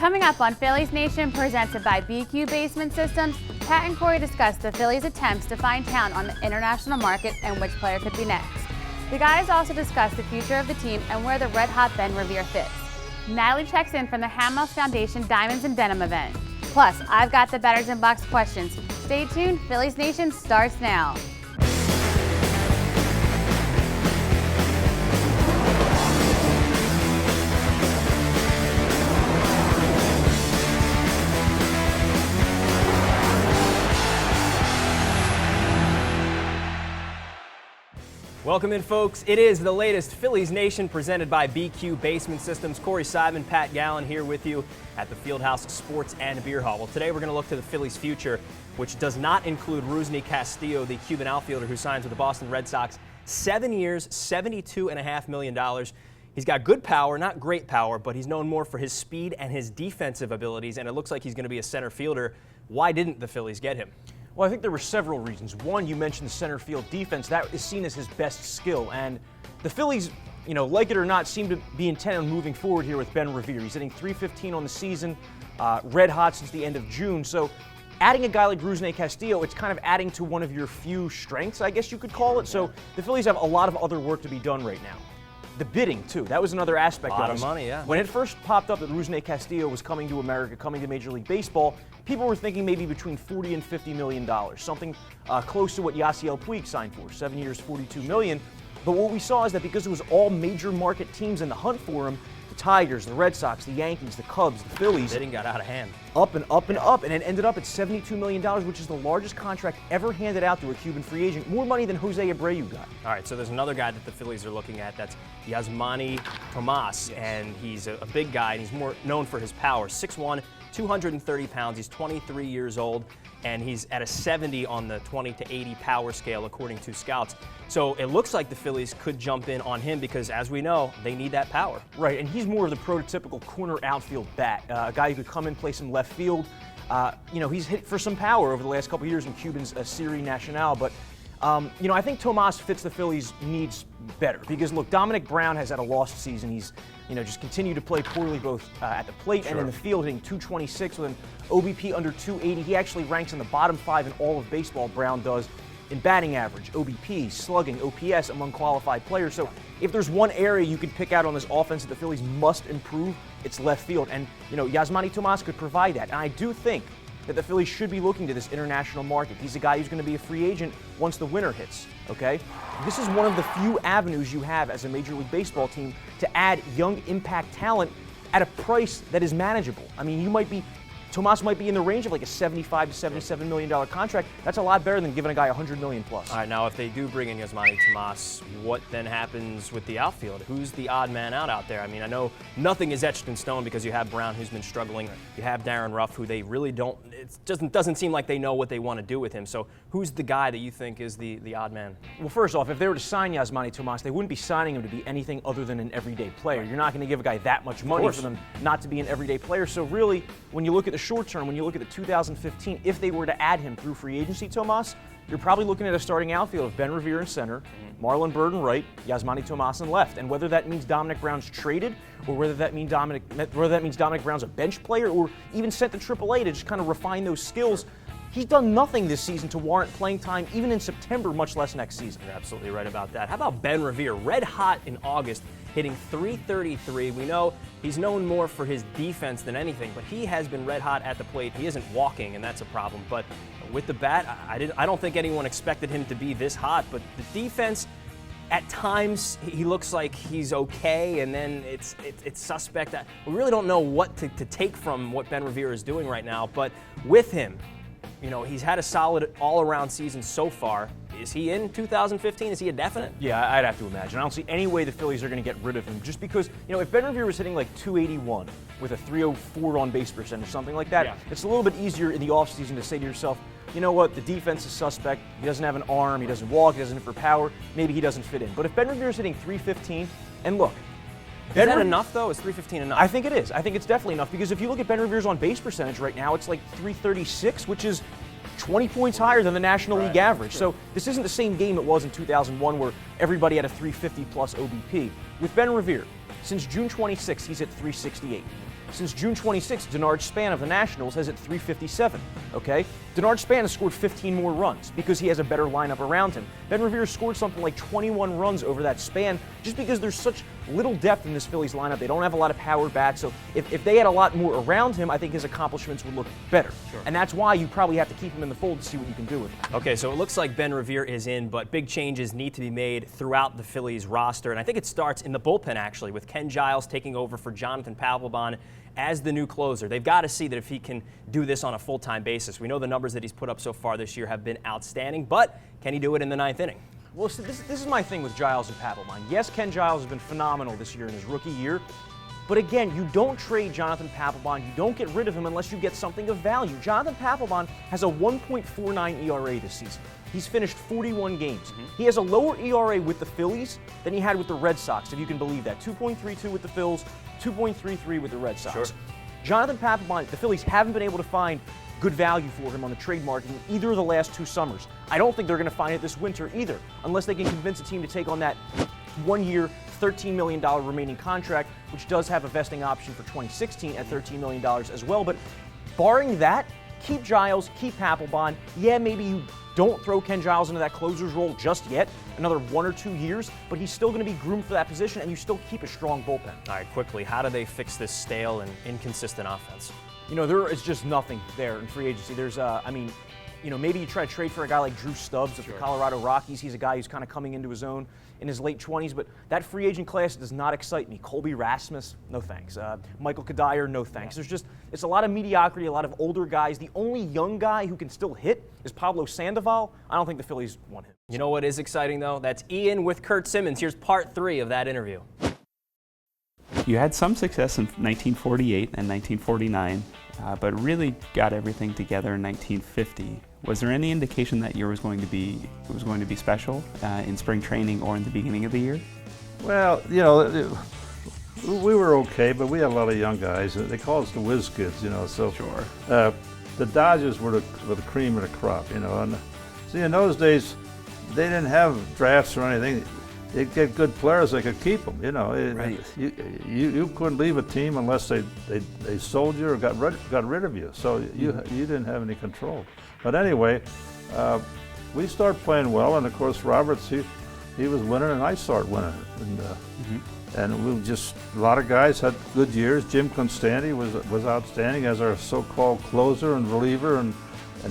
Coming up on Phillies Nation, presented by BQ Basement Systems, Pat and Corey discuss the Phillies' attempts to find talent on the international market and which player could be next. The guys also discuss the future of the team and where the red-hot Ben Revere fits. Natalie checks in from the Hamels Foundation Diamonds and Denim event. Plus, I've got the Batters in Box questions. Stay tuned, Phillies Nation starts now. Welcome in, folks. It is the latest Phillies Nation presented by BQ Basement Systems. Corey Simon, Pat Gallen here with you at the Fieldhouse Sports and Beer Hall. Well, today we're going to look to the Phillies' future, which does not include Rusney Castillo, the Cuban outfielder who signs with the Boston Red Sox. 7 years, $72.5 million. He's got good power, not great power, but he's known more for his speed and his defensive abilities, and it looks like he's going to be a center fielder. Why didn't the Phillies get him? Well, I think there were several reasons. One, you mentioned the center field defense. That is seen as his best skill. And the Phillies, like it or not, seem to be intent on moving forward here with Ben Revere. He's hitting .315 on the season, red hot since the end of June. So adding a guy like Rusney Castillo, it's kind of adding to one of your few strengths, I guess you could call it. So the Phillies have a lot of other work to be done right now. The bidding, too. That was another aspect of it. A lot of money, yeah. When it first popped up that Rusney Castillo was coming to America, coming to Major League Baseball, people were thinking maybe between $40 and $50 million, something close to what Yasiel Puig signed for, 7 years, $42 million. But what we saw is that because it was all major market teams in the hunt for him, the Tigers, the Red Sox, the Yankees, the Cubs, the Phillies. Bidding got out of hand. Up and up and up, and it ended up at $72 million, which is the largest contract ever handed out to a Cuban free agent. More money than Jose Abreu got. All right, so there's another guy that the Phillies are looking at. That's Yasmany Tomas, and he's a big guy, and he's more known for his power. 6'1", 230 pounds. He's 23 years old, and he's at a 70 on the 20 to 80 power scale, according to scouts. So it looks like the Phillies could jump in on him because, as we know, they need that power. Right, and he's more of the prototypical corner outfield bat, a guy who could come in, play some left field. He's hit for some power over the last couple of years in Cuban's Serie Nacional, but I think Tomas fits the Phillies' needs better because, look, Dominic Brown has had a lost season. He's, just continued to play poorly both at the plate and in the field, hitting .226 with an OBP under .280. He actually ranks in the bottom 5 in all of baseball, Brown does, in batting average, OBP, slugging, OPS among qualified players. So if there's one area you could pick out on this offense that the Phillies must improve, it's left field. And, Yasmany Tomas could provide that. And I do think that the Phillies should be looking to this international market. He's a guy who's going to be a free agent once the winter hits, okay? This is one of the few avenues you have as a Major League Baseball team to add young impact talent at a price that is manageable. I mean, Tomas might be in the range of like a $75 to $77 million contract. That's a lot better than giving a guy $100 million plus. All right, now if they do bring in Yasmany Tomas, what then happens with the outfield? Who's the odd man out there? I mean, I know nothing is etched in stone because you have Brown, who's been struggling. You have Darren Ruff, who they really don't, it doesn't seem like they know what they want to do with him. So who's the guy that you think is the odd man? Well, first off, if they were to sign Yasmany Tomas, they wouldn't be signing him to be anything other than an everyday player. You're not going to give a guy that much money for them not to be an everyday player. So really, when you look at the short term, when you look at the 2015, if they were to add him through free agency, Tomas, you're probably looking at a starting outfield of Ben Revere in center, Marlon Byrd in right, Yasmany Tomas in left. And whether that means Dominic Brown's traded, or whether that means Dominic Brown's a bench player, or even sent to AAA to just kind of refine those skills, he's done nothing this season to warrant playing time, even in September, much less next season. You're absolutely right about that. How about Ben Revere? Red hot in August, hitting .333. We know he's known more for his defense than anything, but he has been red hot at the plate. He isn't walking, and that's a problem. But with the bat, I don't think anyone expected him to be this hot. But the defense, at times, he looks like he's okay, and then it's suspect. We really don't know what to take from what Ben Revere is doing right now. But with him, he's had a solid all-around season so far. Is he in 2015? Is he a definite? Yeah, I'd have to imagine. I don't see any way the Phillies are going to get rid of him just because, if Ben Revere was hitting like .281 with a .304 on-base percentage, something like that, it's a little bit easier in the offseason to say to yourself, you know what, the defense is suspect, he doesn't have an arm, he doesn't walk, he doesn't hit for power, maybe he doesn't fit in. But if Ben Revere is hitting .315, and look, is that enough, though? Is .315 enough? I think it is. I think it's definitely enough because if you look at Ben Revere's on-base percentage right now, it's like .336, which is 20 points higher than the National League average. Sure. So this isn't the same game it was in 2001 where everybody had a 350 plus OBP. With Ben Revere, since June 26, he's at 368. Since June 26th, Denard Span of the Nationals has hit .357, okay? Denard Span has scored 15 more runs because he has a better lineup around him. Ben Revere scored something like 21 runs over that span just because there's such little depth in this Phillies lineup. They don't have a lot of power bats, so if they had a lot more around him, I think his accomplishments would look better. Sure. And that's why you probably have to keep him in the fold to see what you can do with him. Okay, so it looks like Ben Revere is in, but big changes need to be made throughout the Phillies roster. And I think it starts in the bullpen, actually, with Ken Giles taking over for Jonathan Papelbon as the new closer. They've got to see that if he can do this on a full-time basis. We know the numbers that he's put up so far this year have been outstanding, but can he do it in the 9th inning? Well, so this is my thing with Giles and Papelbon. Yes, Ken Giles has been phenomenal this year in his rookie year, but again, you don't trade Jonathan Papelbon. You don't get rid of him unless you get something of value. Jonathan Papelbon has a 1.49 ERA this season. He's finished 41 games. He has a lower ERA with the Phillies than he had with the Red Sox, if you can believe that. 2.32 with the Phils, 2.33 with the Red Sox. Sure. Jonathan Papelbon, the Phillies haven't been able to find good value for him on the trade market in either of the last 2 summers. I don't think they're going to find it this winter either, unless they can convince a team to take on that 1-year, $13 million remaining contract, which does have a vesting option for 2016 at $13 million as well. But barring that, keep Giles, keep Papelbon. Yeah, maybe you don't throw Ken Giles into that closer's role just yet, another 1 or 2 years, but he's still going to be groomed for that position, and you still keep a strong bullpen. All right, quickly, how do they fix this stale and inconsistent offense? You know, there is just nothing there in free agency. There's, maybe you try to trade for a guy like Drew Stubbs of the Colorado Rockies. He's a guy who's kind of coming into his own in his late 20s, but that free agent class does not excite me. Colby Rasmus, no thanks. Michael Kadire, no thanks. It's a lot of mediocrity, a lot of older guys. The only young guy who can still hit is Pablo Sandoval. I don't think the Phillies want him. You know what is exciting, though? That's Ian with Curt Simmons. Here's part 3 of that interview. You had some success in 1948 and 1949, but really got everything together in 1950. Was there any indication that year was going to be special in spring training or in the beginning of the year? Well, we were okay, but we had a lot of young guys. They call us the whiz kids, So Sure. The Dodgers were the cream of the crop, And see, in those days, they didn't have drafts or anything. They'd get good players, they could keep them. Right. You couldn't leave a team unless they sold you or got rid of you. So you didn't have any control. But anyway, we started playing well, and of course Roberts he was winning, and I started winning. And we just a lot of guys had good years. Jim Constanti was outstanding as our so-called closer and reliever, and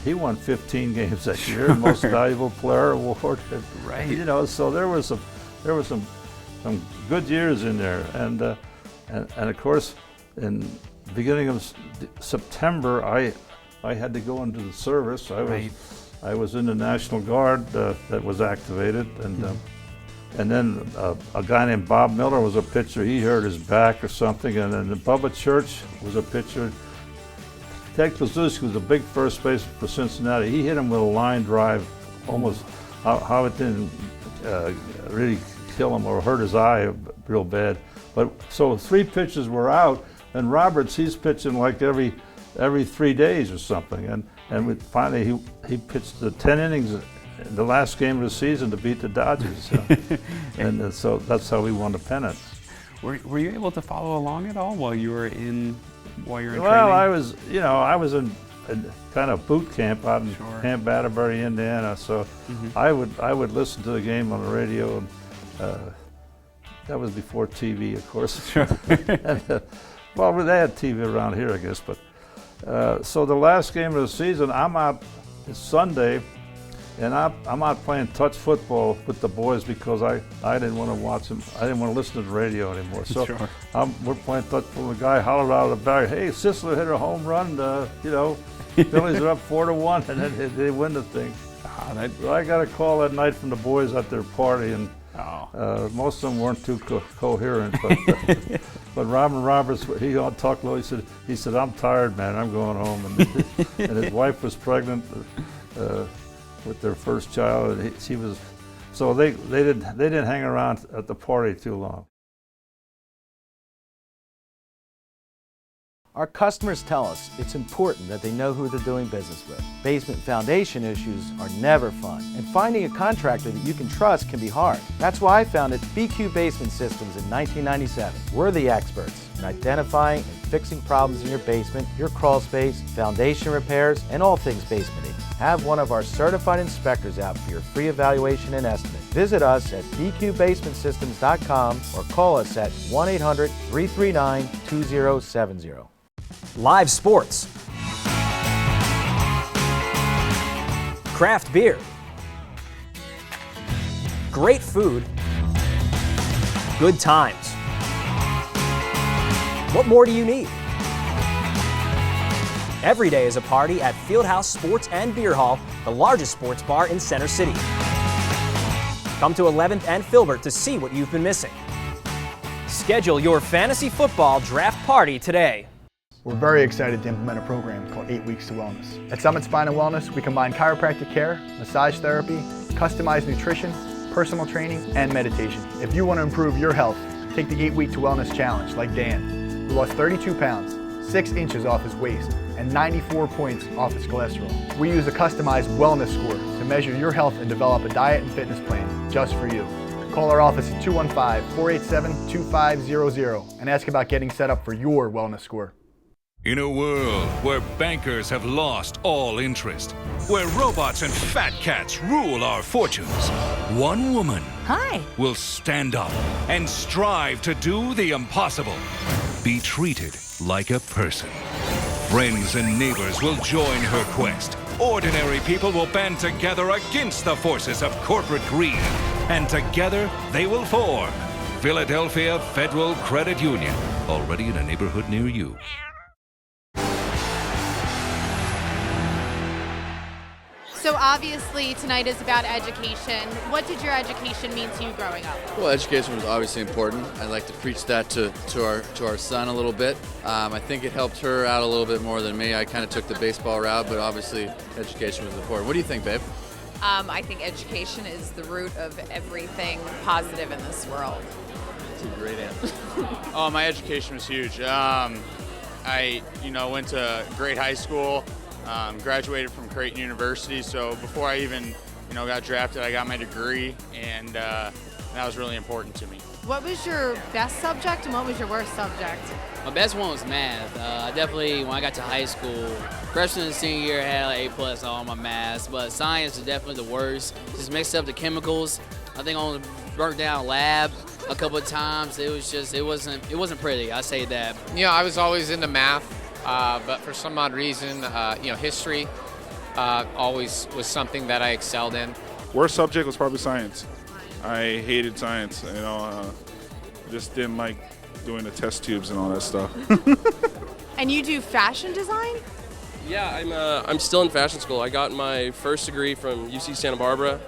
he won 15 games that year, Most Valuable Player award. Right. So there was some good years in there, and of course, in the beginning of September, I had to go into the service. I was in the National Guard that was activated, and then a guy named Bob Miller was a pitcher. He hurt his back or something, and then Bubba Church was a pitcher. Ted Kluszewski was a big first baseman for Cincinnati. He hit him with a line drive, almost how it didn't really kill him or hurt his eye real bad. But so 3 pitchers were out, and Roberts, he's pitching like every 3 days or something. And finally he pitched the 10 innings in the last game of the season to beat the Dodgers. And so that's how we won the pennant. Were you able to follow along at all while you were in training? Well, I was in kind of boot camp out in Camp Atterbury, Indiana. So I would listen to the game on the radio, and that was before TV, of course. Sure. Well, they had TV around here, I guess. But so the last game of the season, I'm out. It's Sunday, and I'm out playing touch football with the boys because I didn't want to watch them. I didn't want to listen to the radio anymore. So Sure. We're playing touch football. The guy hollered out of the bag, "Hey, Sisler hit a home run! Phillies are up 4-1, and then they win the thing." So I got a call that night from the boys at their party, and most of them weren't too coherent. But Robin Roberts, he talked low. He said, "I'm tired, man. I'm going home." And his wife was pregnant with their first child, and she was. So they didn't hang around at the party too long. Our customers tell us it's important that they know who they're doing business with. Basement foundation issues are never fun, and finding a contractor that you can trust can be hard. That's why I founded BQ Basement Systems in 1997. We're the experts. in identifying and fixing problems in your basement, your crawl space, foundation repairs, and all things basementing. Have one of our certified inspectors out for your free evaluation and estimate. Visit us at bqbasementsystems.com or call us at 1-800-339-2070. Live sports. Craft beer. Great food. Good times. What more do you need? Every day is a party at Fieldhouse Sports and Beer Hall, the largest sports bar in Center City. Come to 11th and Filbert to see what you've been missing. Schedule your fantasy football draft party today. We're very excited to implement a program called 8 Weeks to Wellness. At Summit Spine and Wellness, we combine chiropractic care, massage therapy, customized nutrition, personal training, and meditation. If you want to improve your health, take the 8 Week to Wellness Challenge like Dan, who lost 32 pounds, 6 inches off his waist, and 94 points off his cholesterol. We use a customized wellness score to measure your health and develop a diet and fitness plan just for you. Call our office at 215-487-2500 and ask about getting set up for your wellness score. In a world where bankers have lost all interest, where robots and fat cats rule our fortunes, one woman will stand up and strive to do the impossible. Be treated like a person. Friends and neighbors will join her quest. Ordinary people will band together against the forces of corporate greed. And together they will form Philadelphia Federal Credit Union, already in a neighborhood near you. So obviously tonight is about education. What did your education mean to you growing up? Well, education was obviously important. I like to preach that to our son a little bit. I think it helped her out a little bit more than me. I kind of took the baseball route, but obviously education was important. What do you think, babe? I think education is the root of everything positive in this world. That's a great answer. Oh, my education was huge. I went to great high school. Graduated from Creighton University, so before I even, got drafted, I got my degree, and that was really important to me. What was your best subject and what was your worst subject? My best one was math. I definitely, when I got to high school, freshman and senior year, I had like A+ on all my maths, but science is definitely the worst. Just mixed up the chemicals. I think I only burnt down a lab a couple of times. It wasn't pretty, I say that. I was always into math. But for some odd reason, history always was something that I excelled in. Worst subject was probably science. I hated science. Just didn't like doing the test tubes and all that stuff. And you do fashion design? Yeah, I'm still in fashion school. I got my first degree from UC Santa Barbara,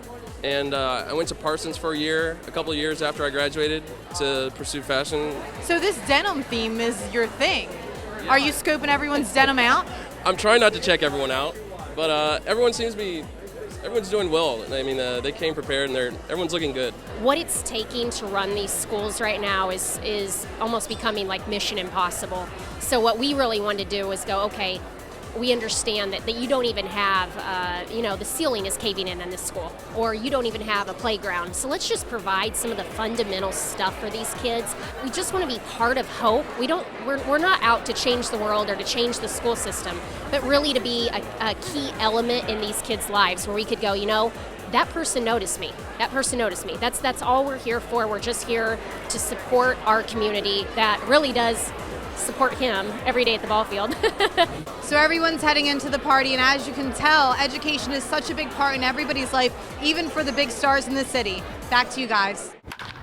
and I went to Parsons for a couple of years after I graduated to pursue fashion. So this denim theme is your thing. Are you scoping everyone's denim out? I'm trying not to check everyone out, but everyone's doing well. I mean, they came prepared and everyone's looking good. What it's taking to run these schools right now is almost becoming like mission impossible. So what we really wanted to do was go, okay, we understand that you don't even have, the ceiling is caving in this school, or you don't even have a playground. So let's just provide some of the fundamental stuff for these kids. We just want to be part of hope. We're not out to change the world or to change the school system, but really to be a key element in these kids' lives where we could go, that person noticed me. That person noticed me. That's all we're here for. We're just here to support our community that really does support him every day at the ball field. So everyone's heading into the party, and as you can tell, education is such a big part in everybody's life, even for the big stars in the city. Back to you guys.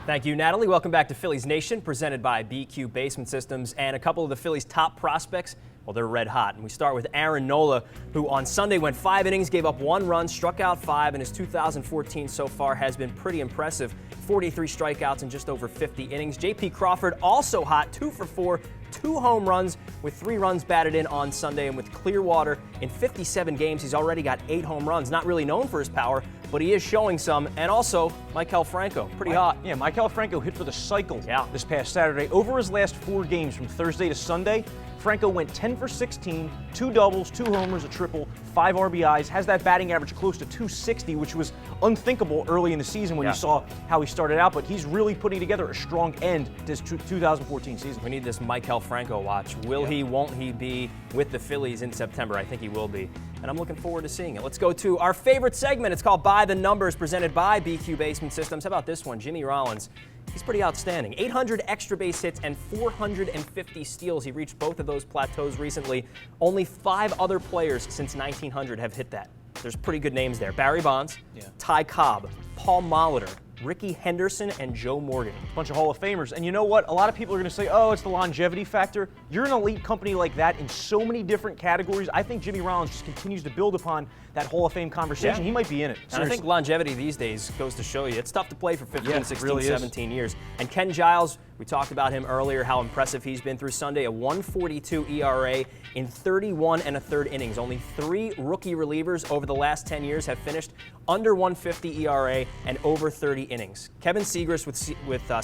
Thank you, Natalie. Welcome back to Phillies Nation, presented by BQ Basement Systems, and a couple of the Phillies' top prospects. Well, they're red hot. And we start with Aaron Nola, who on Sunday went 5 innings, gave up 1 run, struck out 5, and his 2014 so far has been pretty impressive. 43 strikeouts in just over 50 innings. J.P. Crawford also hot, 2 for 4, 2 home runs with 3 runs batted in on Sunday. And with Clearwater in 57 games, he's already got 8 home runs. Not really known for his power, but he is showing some. And also, Maikel Franco, pretty hot. Yeah, Maikel Franco hit for the cycle this past Saturday. Over his last 4 games from Thursday to Sunday, Franco went 10 for 16, 2 doubles, 2 homers, a triple, 5 RBIs, has that batting average close to 260, which was unthinkable early in the season when you saw how he started out, but he's really putting together a strong end to his 2014 season. We need this Maikel Franco watch. Will he, won't he be with the Phillies in September? I think he will be, and I'm looking forward to seeing it. Let's go to our favorite segment. It's called By the Numbers, presented by BQ Basement Systems. How about this one? Jimmy Rollins. He's pretty outstanding. 800 extra base hits and 450 steals. He reached both of those plateaus recently. Only 5 other players since 1900 have hit that. There's pretty good names there. Barry Bonds, Ty Cobb, Paul Molitor, Ricky Henderson, and Joe Morgan. A bunch of Hall of Famers. And you know what? A lot of people are going to say, oh, it's the longevity factor. You're an elite company like that in so many different categories. I think Jimmy Rollins just continues to build upon that Hall of Fame conversation. He might be in it. And I think longevity these days goes to show you it's tough to play for 15, 16, really 17 years. And Ken Giles, we talked about him earlier, how impressive he's been through Sunday. A 1.42 ERA in 31 1/3 innings. Only 3 rookie relievers over the last 10 years have finished under 1.50 ERA and over 30 innings. Kevin Segras with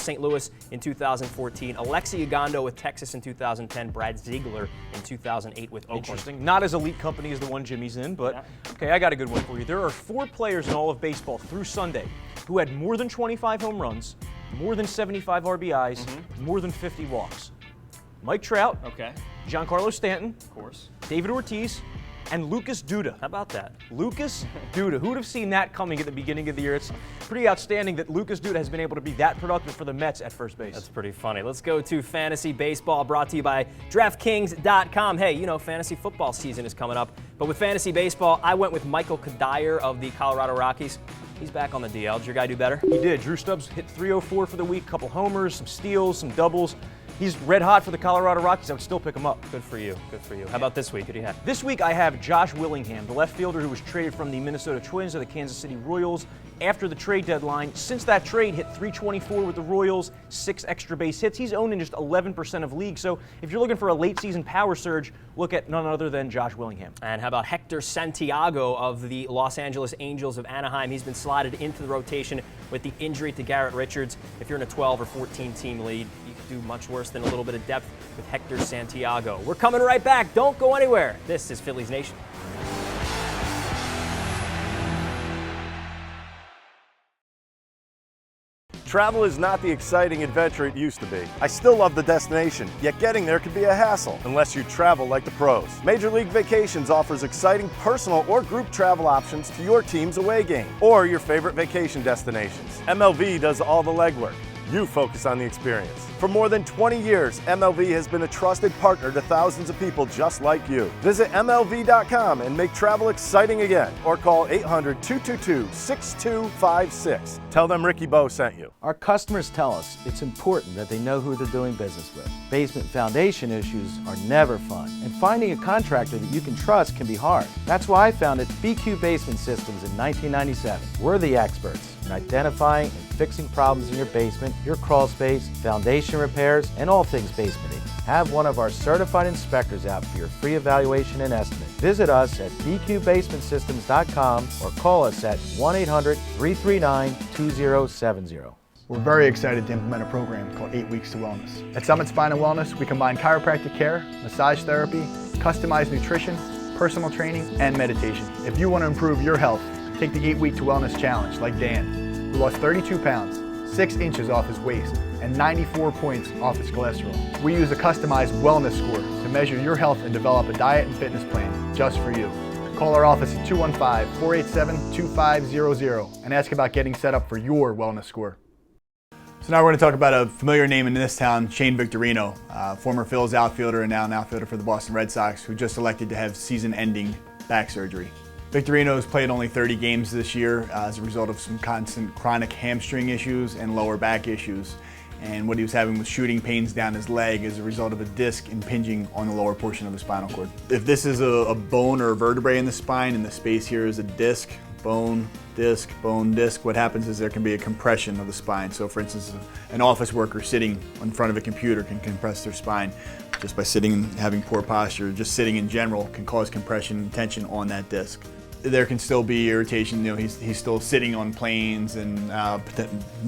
St. Louis in 2014. Alexi Ugando with Texas in 2010. Brad Ziegler in 2008 with Oakland. Interesting. Not as elite company as the one Jimmy's in, but okay, I got a good one for you. There are 4 players in all of baseball through Sunday who had more than 25 home runs, more than 75 RBIs, more than 50 walks. Mike Trout, Giancarlo Stanton, of course, David Ortiz, and Lucas Duda. How about that? Lucas Duda. Who would have seen that coming at the beginning of the year? It's pretty outstanding that Lucas Duda has been able to be that productive for the Mets at first base. That's pretty funny. Let's go to fantasy baseball, brought to you by DraftKings.com. Hey, you know, fantasy football season is coming up, but with fantasy baseball, I went with Michael Kadire of the Colorado Rockies. He's back on the DL. Did your guy do better? He did. Drew Stubbs hit 304 for the week, couple homers, some steals, some doubles. He's red hot for the Colorado Rockies. I would still pick him up. Good for you. Good for you. How about this week? Who do you have? This week I have Josh Willingham, the left fielder who was traded from the Minnesota Twins to the Kansas City Royals after the trade deadline. Since that trade, hit 324 with the Royals, 6 extra base hits. He's owned in just 11% of leagues. So if you're looking for a late season power surge, look at none other than Josh Willingham. And how about Hector Santiago of the Los Angeles Angels of Anaheim? He's been slotted into the rotation with the injury to Garrett Richards. If you're in a 12 or 14 team lead, you could do much worse than a little bit of depth with Hector Santiago. We're coming right back. Don't go anywhere. This is Phillies Nation. Travel is not the exciting adventure it used to be. I still love the destination, yet getting there can be a hassle unless you travel like the pros. Major League Vacations offers exciting personal or group travel options to your team's away game or your favorite vacation destinations. MLV does all the legwork. You focus on the experience. For more than 20 years, MLV has been a trusted partner to thousands of people just like you. Visit MLV.com and make travel exciting again, or call 800-222-6256. Tell them Ricky Bo sent you. Our customers tell us it's important that they know who they're doing business with. Basement foundation issues are never fun, and finding a contractor that you can trust can be hard. That's why I founded BQ Basement Systems in 1997. We're the experts in identifying and fixing problems in your basement, your crawl space, foundation repairs, and all things basementing. Have one of our certified inspectors out for your free evaluation and estimate. Visit us at bqbasementsystems.com or call us at 1-800-339-2070. We're very excited to implement a program called 8 Weeks to Wellness. At Summit Spine and Wellness, we combine chiropractic care, massage therapy, customized nutrition, personal training, and meditation. If you want to improve your health, take the 8 Week to Wellness Challenge like Dan, who lost 32 pounds, 6 inches off his waist, and 94 points off his cholesterol. We use a customized wellness score to measure your health and develop a diet and fitness plan just for you. Call our office at 215-487-2500 and ask about getting set up for your wellness score. So now we're going to talk about a familiar name in this town, Shane Victorino, former Phillies outfielder and now an outfielder for the Boston Red Sox, who just elected to have season-ending back surgery. Victorino has played only 30 games this year as a result of some constant chronic hamstring issues and lower back issues. And what he was having was shooting pains down his leg as a result of a disc impinging on the lower portion of the spinal cord. If this is a bone or a vertebrae in the spine and the space here is a disc, bone, disc, what happens is there can be a compression of the spine. So for instance, an office worker sitting in front of a computer can compress their spine just by sitting and having poor posture. Just sitting in general can cause compression and tension on that disc. there can still be irritation. You know, he's still sitting on planes and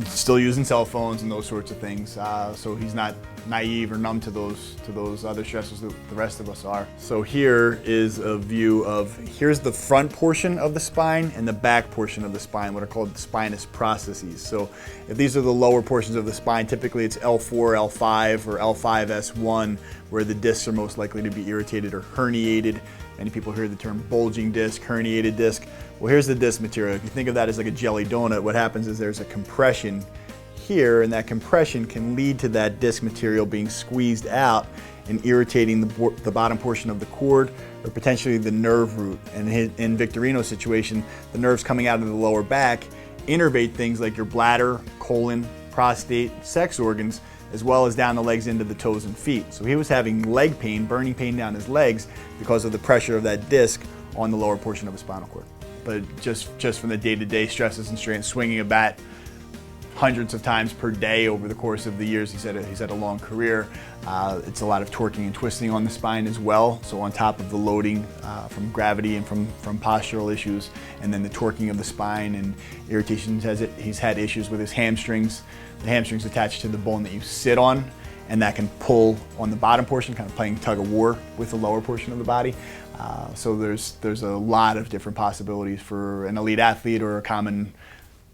still using cell phones and those sorts of things. So he's not naive or numb to those other stresses that the rest of us are. So here is a view of, here's the front portion of the spine and the back portion of the spine, what are called the spinous processes. So if these are the lower portions of the spine, typically it's L4, L5, or L5S1, where the discs are most likely to be irritated or herniated. Many people hear the term bulging disc, herniated disc. Well, here's the disc material. If you think of that as like a jelly donut, what happens is there's a compression here, and that compression can lead to that disc material being squeezed out and irritating the bottom portion of the cord, or potentially the nerve root. And in Victorino's situation, the nerves coming out of the lower back innervate things like your bladder, colon, prostate, sex organs, as well as down the legs into the toes and feet. So he was having leg pain, burning pain down his legs because of the pressure of that disc on the lower portion of his spinal cord. But just from the day-to-day stresses and strains, swinging a bat hundreds of times per day over the course of the years. He's had a long career. It's a lot of torquing and twisting on the spine as well. So on top of the loading from gravity and from postural issues, and then the torquing of the spine and irritations, he's had issues with his hamstrings. The hamstring's attached to the bone that you sit on, and that can pull on the bottom portion, kind of playing tug of war with the lower portion of the body. So there's a lot of different possibilities for an elite athlete or a common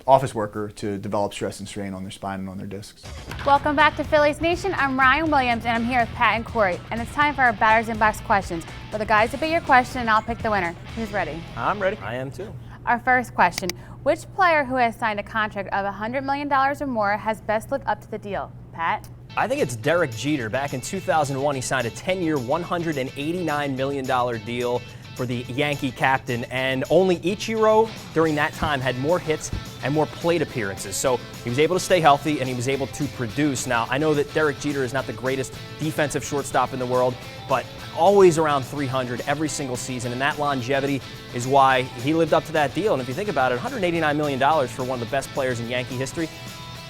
office worker to develop stress and strain on their spine and on their discs. Welcome back to Phillies Nation. I'm Ryann Williams, and I'm here with Pat and Corey. And it's time for our Batters Inbox questions, where the guys debate your question and I'll pick the winner. Who's ready? I'm ready. I am too. Our first question: which player who has signed a contract of $100 million or more has best lived up to the deal? Pat? I think it's Derek Jeter. Back in 2001, he signed a 10-year, $189 million deal for the Yankee captain, and only Ichiro during that time had more hits and more plate appearances. So he was able to stay healthy and he was able to produce. Now, I know that Derek Jeter is not the greatest defensive shortstop in the world, but always around 300 every single season, and that longevity is why he lived up to that deal. And if you think about it, $189 million for one of the best players in Yankee history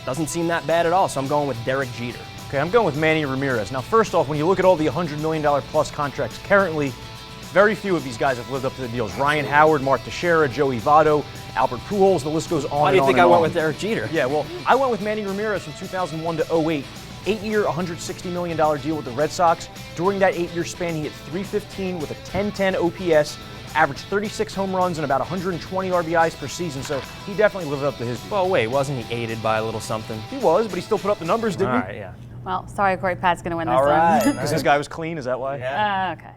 doesn't seem that bad at all. So I'm going with Derek Jeter. Okay, I'm going with Manny Ramirez. Now, first off, when you look at all the $100 million plus contracts currently, very few of these guys have lived up to the deals. Ryan Howard, Mark Teixeira, Joey Votto, Albert Pujols, the list goes on. Why do you think I went with Derek Jeter? Yeah, well, I went with Manny Ramirez from 2001 to 08. 8-year, $160 million deal with the Red Sox. During that 8-year span, he hit .315 with a .1010 OPS, averaged 36 home runs and about 120 RBIs per season, so he definitely lived up to his deal. Well, wait, wasn't he aided by a little something? He was, but he still put up the numbers, didn't he? All right, yeah. Well, sorry, Corey, Pat's going to win this All right, one. because this guy was clean, is that why? Yeah. Okay.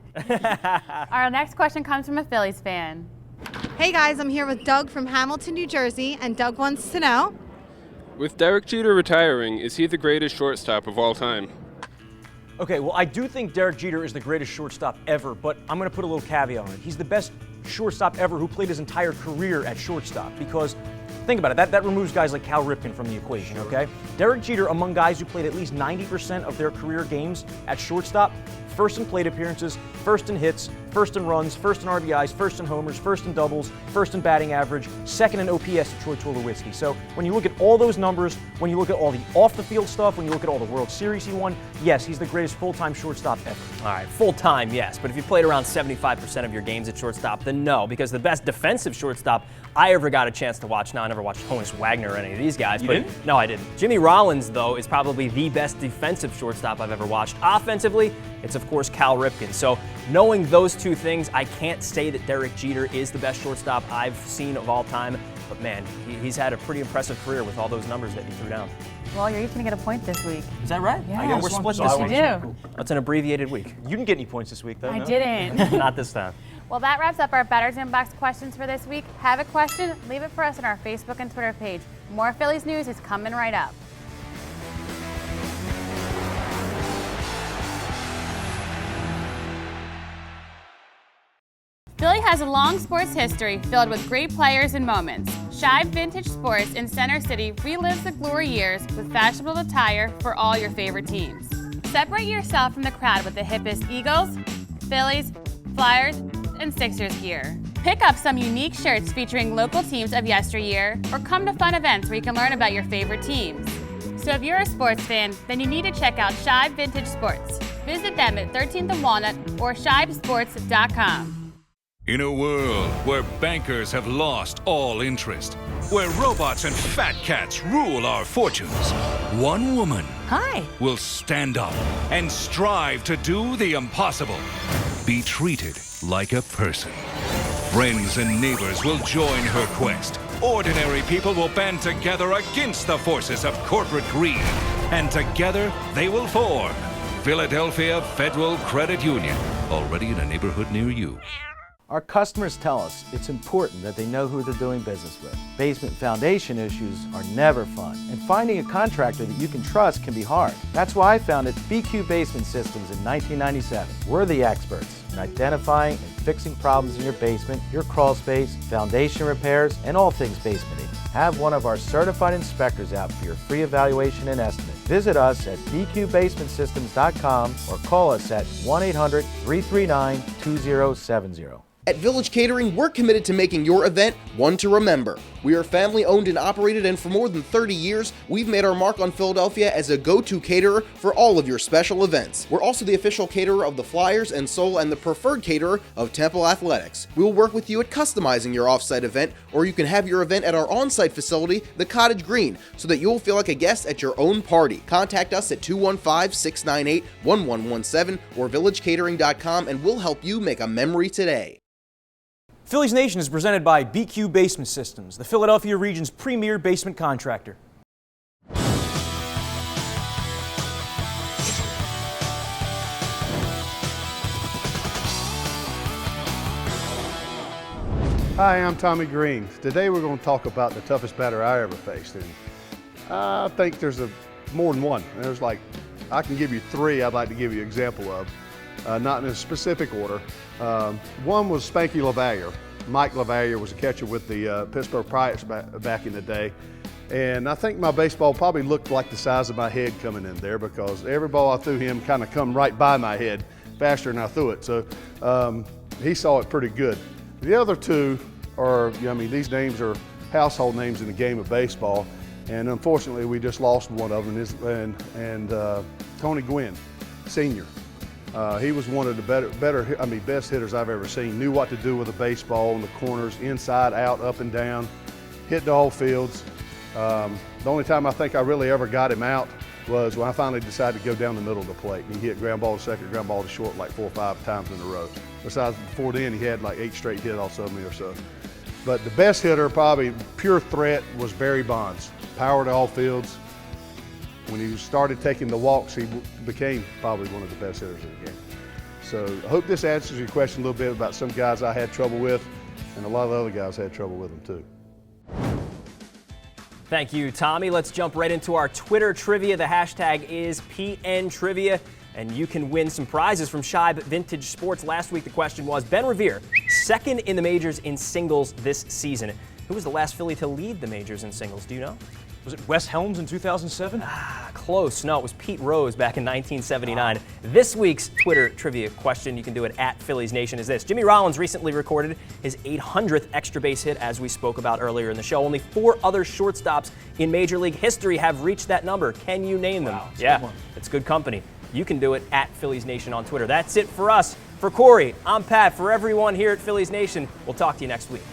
Our next question comes from a Phillies fan. Hey guys, I'm here with Doug from Hamilton, New Jersey, and Doug wants to know, with Derek Jeter retiring, is he the greatest shortstop of all time? Okay, well, I do think Derek Jeter is the greatest shortstop ever, but I'm going to put a little caveat on it. He's the best shortstop ever who played his entire career at shortstop, because think about it, that removes guys like Cal Ripken from the equation, okay? Derek Jeter, among guys who played at least 90% of their career games at shortstop, first in plate appearances, first in hits, first in runs, first in RBIs, first in homers, first in doubles, first in batting average, second in OPS to Troy Tulowitzki. So when you look at all those numbers, when you look at all the off-the-field stuff, when you look at all the World Series he won, yes, he's the greatest full-time shortstop ever. All right, full-time, yes, but if you played around 75% of your games at shortstop, then no, because the best defensive shortstop I ever got a chance to watch, now I never watched Honus Wagner or any of these guys. You but didn't? No, I didn't. Jimmy Rollins, though, is probably the best defensive shortstop I've ever watched. Offensively, it's of course Cal Ripken. So knowing those two things, I can't say that Derek Jeter is the best shortstop I've seen of all time. But man, he's had a pretty impressive career with all those numbers that he threw down. Well, you're each going to get a point this week. Is that right? Yeah. We're split So this I week. do. That's an abbreviated week. You didn't get any points this week, though. I no? didn't. Not this time. Well, that wraps up our Batters Inbox questions for this week. Have a question? Leave it for us on our Facebook and Twitter page. More Phillies news is coming right up. Philly has a long sports history filled with great players and moments. Shibe Vintage Sports in Center City relives the glory years with fashionable attire for all your favorite teams. Separate yourself from the crowd with the hippest Eagles, Phillies, Flyers, and Sixers gear. Pick up some unique shirts featuring local teams of yesteryear, or come to fun events where you can learn about your favorite teams. So if you're a sports fan, then you need to check out Shibe Vintage Sports. Visit them at 13th and Walnut or shibesports.com. In a world where bankers have lost all interest, where robots and fat cats rule our fortunes, one woman will stand up and strive to do the impossible. Be treated like a person. Friends and neighbors will join her quest. Ordinary people will band together against the forces of corporate greed. And together they will form Philadelphia Federal Credit Union, already in a neighborhood near you. Our customers tell us it's important that they know who they're doing business with. Basement foundation issues are never fun, and finding a contractor that you can trust can be hard. That's why I founded BQ Basement Systems in 1997. We're the experts in identifying and fixing problems in your basement, your crawl space, foundation repairs, and all things basementing. Have one of our certified inspectors out for your free evaluation and estimate. Visit us at bqbasementsystems.com or call us at 1-800-339-2070. At Village Catering, we're committed to making your event one to remember. We are family owned and operated, and for more than 30 years, we've made our mark on Philadelphia as a go-to caterer for all of your special events. We're also the official caterer of the Flyers and Soul and the preferred caterer of Temple Athletics. We will work with you at customizing your off-site event, or you can have your event at our on-site facility, the Cottage Greene, so that you'll feel like a guest at your own party. Contact us at 215-698-1117 or villagecatering.com, and we'll help you make a memory today. Phillies Nation is presented by BQ Basement Systems, the Philadelphia region's premier basement contractor. Hi, I'm Tommy Greene. Today we're going to talk about the toughest batter I ever faced. And I think there's more than one. There's I can give you three I'd like to give you an example of. Not in a specific order. One was Spanky LaValliere. Mike LaValliere was a catcher with the Pittsburgh Pirates back in the day. And I think my baseball probably looked like the size of my head coming in there, because every ball I threw him kind of come right by my head faster than I threw it. So he saw it pretty good. The other two are, these names are household names in the game of baseball. And unfortunately, we just lost one of them, and Tony Gwynn, Sr. He was one of the best hitters I've ever seen. Knew what to do with a baseball in the corners, inside, out, up and down, hit the whole fields. The only time I think I really ever got him out was when I finally decided to go down the middle of the plate. He hit ground ball to second, ground ball to short 4 or 5 times in a row. Besides, before then, he had 8 straight hit off of me or so. But the best hitter, probably pure threat, was Barry Bonds. Power to all fields. When he started taking the walks, he became probably one of the best hitters in the game. So I hope this answers your question a little bit about some guys I had trouble with, and a lot of the other guys had trouble with them too. Thank you, Tommy. Let's jump right into our Twitter trivia. The hashtag is PNTrivia, and you can win some prizes from Shibe Vintage Sports. Last week the question was, Ben Revere, second in the majors in singles this season. Who was the last Philly to lead the majors in singles? Do you know? Was it Wes Helms in 2007? Close. No, it was Pete Rose back in 1979. This week's Twitter trivia question, you can do it at Phillies Nation, is this. Jimmy Rollins recently recorded his 800th extra base hit, as we spoke about earlier in the show. Only 4 other shortstops in Major League history have reached that number. Can you name them? Wow, yeah, it's good company. You can do it at Phillies Nation on Twitter. That's it for us. For Corey, I'm Pat. For everyone here at Phillies Nation, we'll talk to you next week.